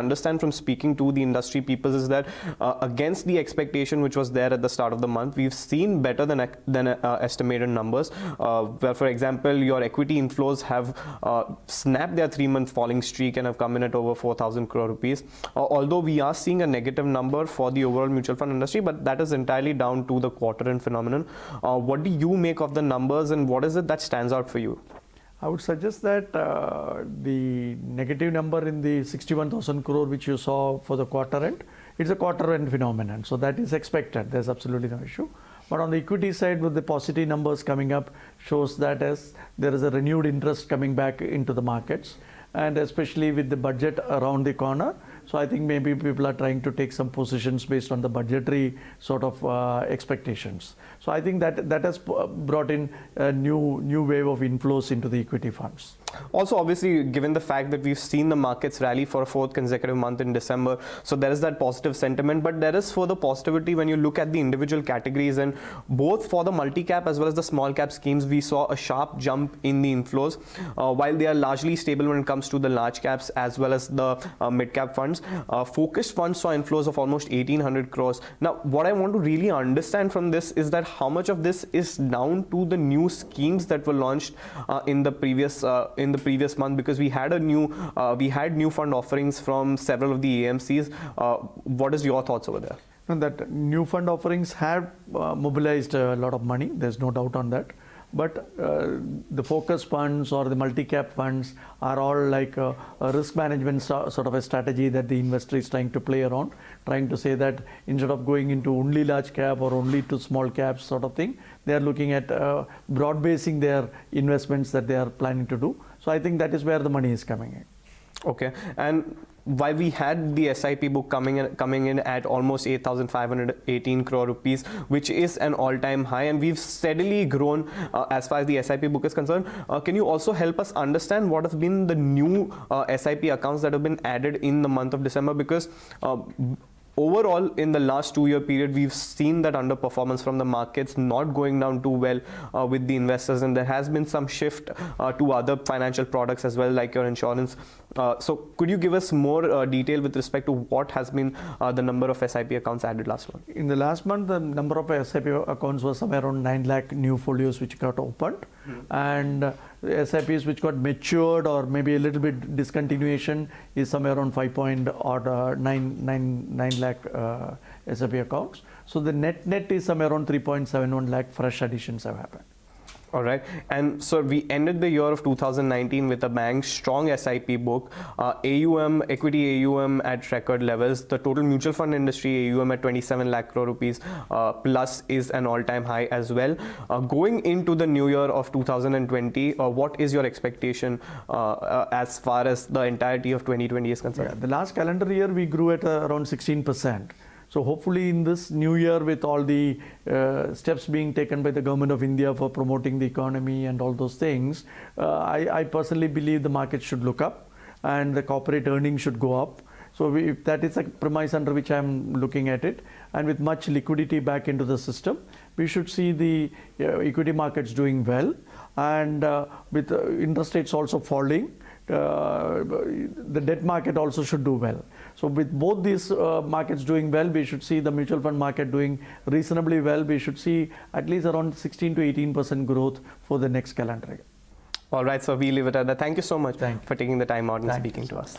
understand from speaking to the industry people is that against the expectation which was there at the start of the month, we've seen better than estimated numbers. Where, for example, your equity inflows have snapped their 3-month falling streak and have come in at over 4,000 crore rupees. Although we are seeing a negative number for the overall mutual fund industry, but that is entirely down to the quarter end phenomenon. What do you make of the numbers, and what is it that stands out for you? I would suggest that the negative number in the 61,000 crore which you saw for the quarter end, it's a quarter end phenomenon. So that is expected. There's absolutely no issue. But on the equity side, with the positive numbers coming up, shows that as there is a renewed interest coming back into the markets, and especially with the budget around the corner. So I think maybe people are trying to take some positions based on the budgetary sort of expectations. So I think that has brought in a new wave of inflows into the equity funds. Also, obviously, given the fact that we've seen the markets rally for a 4th consecutive month in December, so there is that positive sentiment, but there is further positivity when you look at the individual categories, and both for the multi-cap as well as the small cap schemes, we saw a sharp jump in the inflows, while they are largely stable when it comes to the large caps as well as the mid-cap funds. Focused funds saw inflows of almost 1,800 crores. Now, what I want to really understand from this is that how much of this is down to the new schemes that were launched in the previous month, because we had new fund offerings from several of the AMCs. What is your thoughts over there? And that new fund offerings have mobilized a lot of money. There's no doubt on that. But the focus funds or the multi-cap funds are all like a risk management sort of a strategy that the investor is trying to play around, trying to say that instead of going into only large cap or only to small caps sort of thing, they are looking at broad basing their investments that they are planning to do. So I think that is where the money is coming in. Okay, and while we had the SIP book coming in at almost 8,518 crore rupees, which is an all-time high, and we've steadily grown as far as the SIP book is concerned. Can you also help us understand what have been the new SIP accounts that have been added in the month of December? Because overall, in the last 2-year period, we've seen that underperformance from the markets not going down too well with the investors, and there has been some shift to other financial products as well, like your insurance. So could you give us more detail with respect to what has been the number of SIP accounts added last month? In the last month, the number of SIP accounts was somewhere around 9 lakh new folios which got opened, and SIPs which got matured or maybe a little bit discontinuation is somewhere around 5.9 lakh SIP accounts. So the net is somewhere around 3.71 lakh fresh additions have happened. All right, and so we ended the year of 2019 with a bang, strong SIP book, AUM, equity AUM at record levels. The total mutual fund industry AUM at 27 lakh crore rupees plus is an all-time high as well. Going into the new year of 2020, what is your expectation as far as the entirety of 2020 is concerned? Yeah, the last calendar year we grew at around 16%. So hopefully in this new year, with all the steps being taken by the government of India for promoting the economy and all those things, I personally believe the market should look up and the corporate earnings should go up. So if that is a premise under which I'm looking at it, and with much liquidity back into the system, we should see the equity markets doing well, and with interest rates also falling, the debt market also should do well. So with both these markets doing well, we should see the mutual fund market doing reasonably well. We should see at least around 16 to 18% growth for the next calendar year. All right, so we leave it at that. Thank you so much for taking the time out and speaking to us.